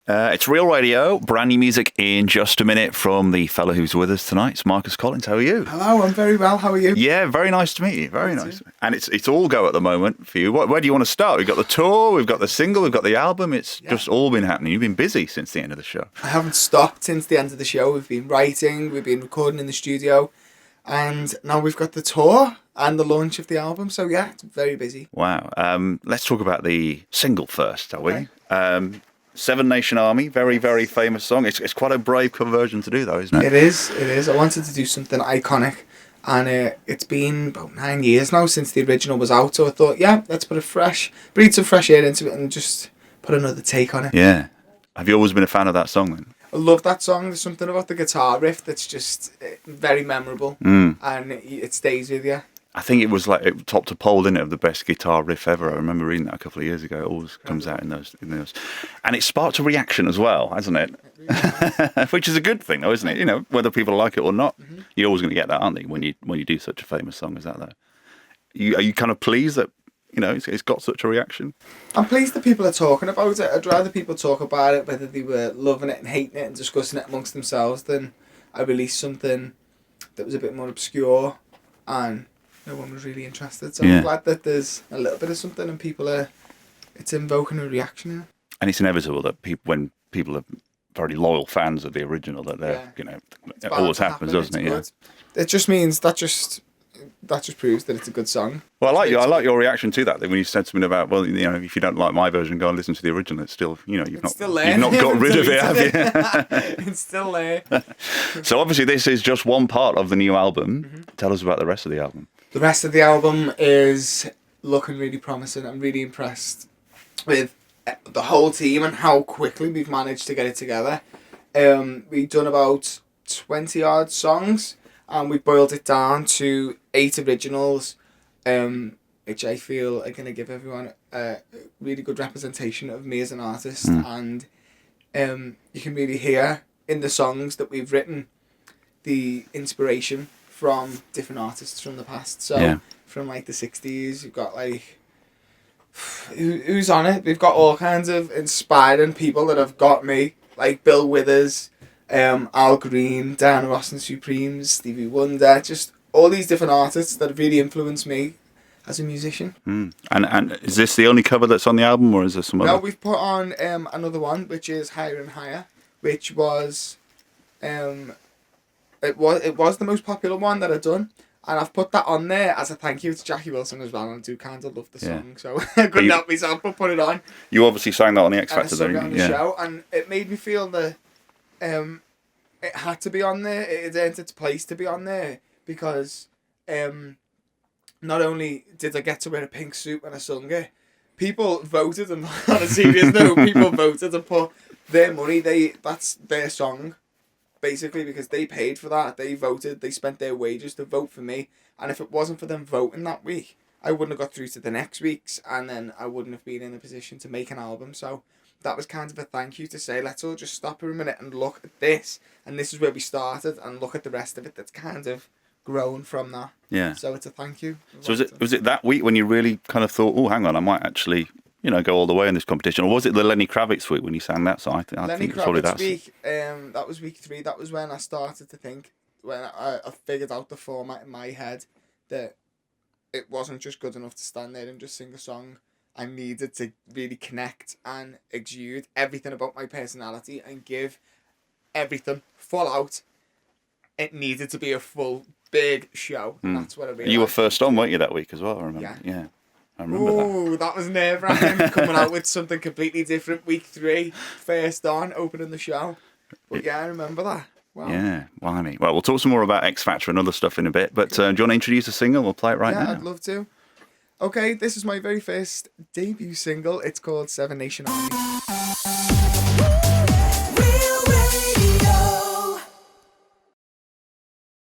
It's Real Radio, brand new music in just a minute from the fellow who's with us tonight. It's Marcus Collins. How are you? Hello, I'm very well. How are you? Yeah, very nice to meet you. Very nice. And it's all go at the moment for you. Where do you want to start? We've got the tour, we've got the single, we've got the album. It's just all been happening. You've been busy since the end of the show. I haven't stopped since the end of the show. We've been writing, we've been recording in the studio, and now we've got the tour and the launch of the album. So yeah, it's very busy. Wow. Let's talk about the single first, shall we? Seven Nation Army, very, very famous song. It's quite a brave cover version to do, though, isn't it? It is. I wanted to do something iconic, and it's been about 9 years now since the original was out, so I thought, let's breathe some fresh air into it and just put another take on it. Yeah. Have you always been a fan of that song, then? I love that song. There's something about the guitar riff that's just very memorable, and it stays with you. I think it was like it topped a poll, didn't it, of the best guitar riff ever. I remember reading that a couple of years ago. It always comes out in those. And it sparked a reaction as well, hasn't it? Really which is a good thing, though, isn't it? You know, whether people like it or not, you're always going to get that, aren't they, when you do such a famous song as that, though? Are you kind of pleased that, it's got such a reaction? I'm pleased that people are talking about it. I'd rather people talk about it, whether they were loving it and hating it and discussing it amongst themselves, than I released something that was a bit more obscure and no one was really interested. So I'm glad that there's a little bit of something and it's invoking a reaction. And it's inevitable that when people are very loyal fans of the original, that they're, it always happens, doesn't it? Yeah. It just means that just proves that it's a good song. Well, I like your reaction to that. When you said something about, if you don't like my version, go and listen to the original. It's still, you've not got rid of it, have you? It's still there. So obviously this is just one part of the new album. Tell us about the rest of the album. The rest of the album is looking really promising. I'm really impressed with the whole team and how quickly we've managed to get it together. We've done about 20 odd songs, and we boiled it down to 8 originals, which I feel are going to give everyone a really good representation of me as an artist. And you can really hear in the songs that we've written the inspiration from different artists from the past. So from like the 60s, you've got like, who's on it? We've got all kinds of inspiring people that have got me, like Bill Withers, Al Green, Diana Ross and Supremes, Stevie Wonder, just all these different artists that have really influenced me as a musician. And is this the only cover that's on the album, or is there some other? No, we've put on another one, which is Higher and Higher, which was it was the most popular one that I've done, and I've put that on there as a thank you to Jackie Wilson as well, and I do kind of love the song, so I couldn't help myself but put it on. You obviously sang that on the X Factor, though, on the show, and it made me feel that it had to be on there. It earned its place to be on there, because not only did I get to wear a pink suit when I sung it, people voted, and on a serious note, people voted to put their money. That's their song, basically, because they paid for that. They voted. They spent their wages to vote for me. And if it wasn't for them voting that week, I wouldn't have got through to the next week's, and then I wouldn't have been in a position to make an album. So that was kind of a thank you to say, let's all just stop for a minute and look at this. And this is where we started, and look at the rest of it that's kind of grown from that. Yeah. So it's a thank you. So was it that week when you really kind of thought, oh, hang on, I might actually, go all the way in this competition? Or was it the Lenny Kravitz week when you sang that song? I think Lenny Kravitz week, that was week 3. That was when I started to think, when I figured out the format in my head, that it wasn't just good enough to stand there and just sing a song. I needed to really connect and exude everything about my personality and give everything full out. It needed to be a full, big show. And that's what I realized. You were first on, weren't you, that week as well? I remember. Yeah. I remember that. Ooh, that was nerve-wracking, coming out with something completely different. Week 3, first on, opening the show. But I remember that. Wow. Yeah, blimey. Well, we'll talk some more about X Factor and other stuff in a bit, but do you want to introduce a single? We'll play it right now. Yeah, I'd love to. Okay, this is my very first debut single. It's called Seven Nation Army.